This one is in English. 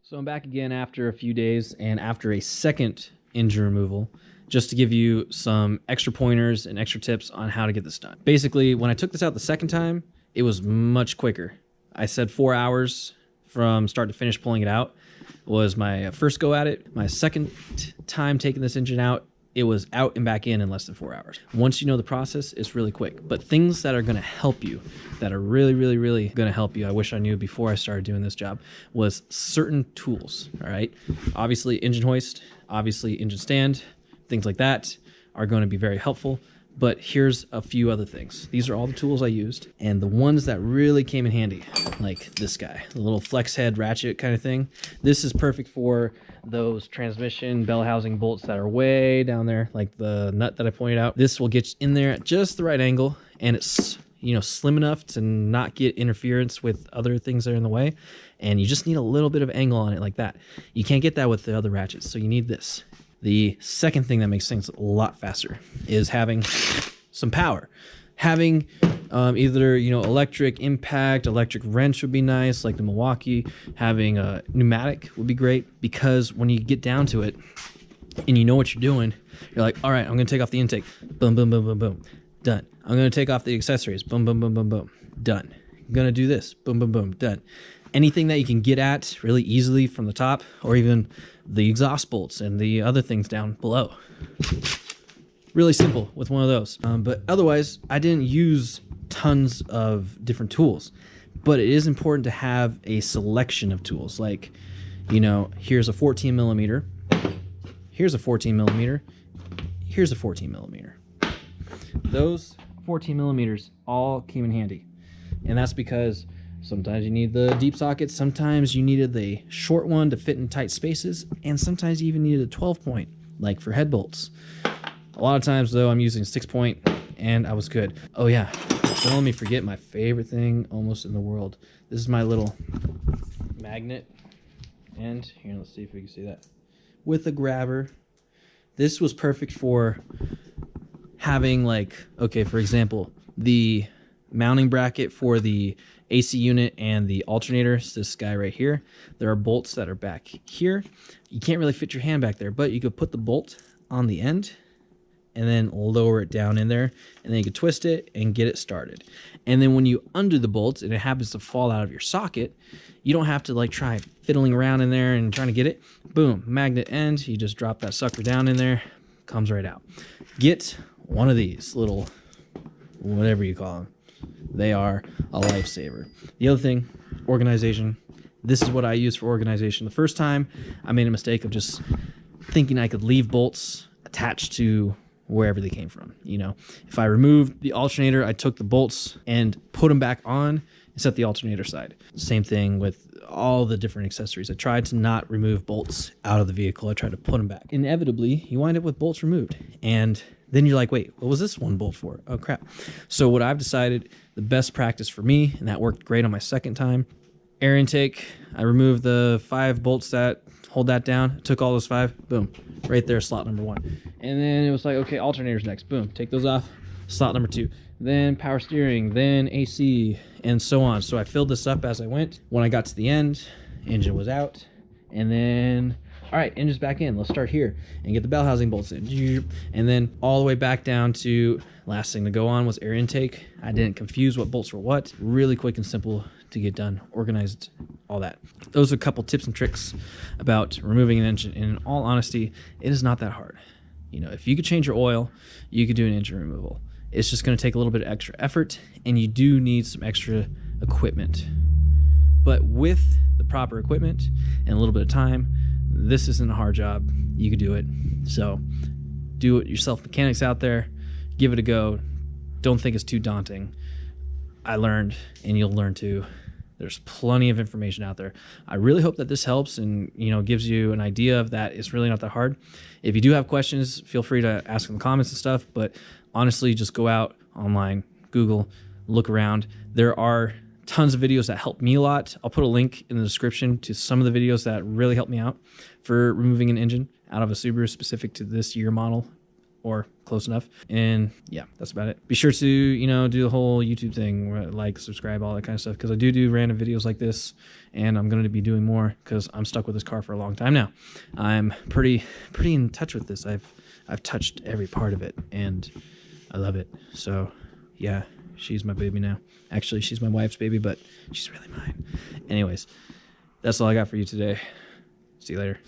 So I'm back again after a few days and after a second engine removal, just to give you some extra pointers and extra tips on how to get this done. Basically, when I took this out the second time, it was much quicker. I said 4 hours from start to finish pulling it out was my first go at it. My second time taking this engine out, it was out and back in less than 4 hours. Once you know the process, it's really quick. But things that are gonna help you, that are really gonna help you, I wish I knew before I started doing this job, was certain tools, all right? Obviously engine hoist, obviously engine stand, things like that are gonna be very helpful. But here's a few other things. These are all the tools I used, and the ones that really came in handy, like this guy, the little flex head ratchet kind of thing. This is perfect for those transmission bell housing bolts that are way down there, like the nut that I pointed out. This will get in there at just the right angle, and it's, you know, slim enough to not get interference with other things that are in the way. And you just need a little bit of angle on it like that. You can't get that with the other ratchets, so you need this. The second thing that makes things a lot faster is having some power. Having either, you know, electric impact, electric wrench would be nice, like the Milwaukee. Having a pneumatic would be great, because when you get down to it and you know what you're doing, you're like, all right, I'm gonna take off the intake. Boom, boom, boom, boom, boom. Done. I'm gonna take off the accessories. Boom, boom, boom, boom, boom. Done. I'm gonna do this. Boom, boom, boom. Done. Anything that you can get at really easily from the top, or even the exhaust bolts and the other things down below. Really simple with one of those. But otherwise, I didn't use tons of different tools, but it is important to have a selection of tools. Like, you know, here's a 14 millimeter, here's a 14 millimeter, here's a 14 millimeter. Those 14 millimeters all came in handy. And that's because sometimes you need the deep socket, sometimes you needed the short one to fit in tight spaces, and sometimes you even needed a 12 point, like for head bolts. A lot of times though, I'm using 6 point and I was good. Oh yeah, don't let me forget my favorite thing almost in the world. This is my little magnet, and here, let's see if we can see that. With a grabber. This was perfect for having, like, okay, for example, the mounting bracket for the AC unit and the alternator is this guy right here. There are bolts that are back here. You can't really fit your hand back there, but you could put the bolt on the end and then lower it down in there, and then you could twist it and get it started. And then when you undo the bolts and it happens to fall out of your socket, you don't have to like try fiddling around in there and trying to get it. Boom, magnet end, you just drop that sucker down in there, comes right out. Get one of these little, whatever you call them. They are a lifesaver. The other thing, organization. This is what I use for organization. The first time, I made a mistake of just thinking I could leave bolts attached to wherever they came from. You know, if I removed the alternator, I took the bolts and put them back on and set the alternator side. Same thing with all the different accessories. I tried to not remove bolts out of the vehicle. I tried to put them back. Inevitably, you wind up with bolts removed. And then you're like, wait, what was this one bolt for? Oh, crap. So what I've decided, the best practice for me, and that worked great on my second time, air intake. I removed the 5 bolts that hold that down, took all those 5, boom, right there, slot number 1. And then it was like, okay, alternators next, boom, take those off, slot number 2. Then power steering, then AC, and so on. So I filled this up as I went. When I got to the end, engine was out, and then, all right, engine's back in. Let's start here and get the bell housing bolts in. And then all the way back down to, last thing to go on was air intake. I didn't confuse what bolts were what. Really quick and simple to get done, organized, all that. Those are a couple tips and tricks about removing an engine. And in all honesty, it is not that hard. You know, if you could change your oil, you could do an engine removal. It's just gonna take a little bit of extra effort, and you do need some extra equipment. But with the proper equipment and a little bit of time, this isn't a hard job. You could do it. So do it yourself. Mechanics out there, give it a go. Don't think it's too daunting. I learned, and you'll learn too. There's plenty of information out there. I really hope that this helps and, you know, gives you an idea of that it's really not that hard. If you do have questions, feel free to ask in the comments and stuff, but honestly, just go out online, Google, look around. There are tons of videos that help me a lot. I'll put a link in the description to some of the videos that really helped me out for removing an engine out of a Subaru specific to this year model or close enough. And yeah, that's about it. Be sure to, you know, do the whole YouTube thing, where, like, subscribe, all that kind of stuff, because I do random videos like this, and I'm going to be doing more because I'm stuck with this car for a long time now. I'm pretty in touch with this. I've touched every part of it, and I love it. So yeah, she's my baby now. Actually, she's my wife's baby, but she's really mine. Anyways, that's all I got for you today. See you later.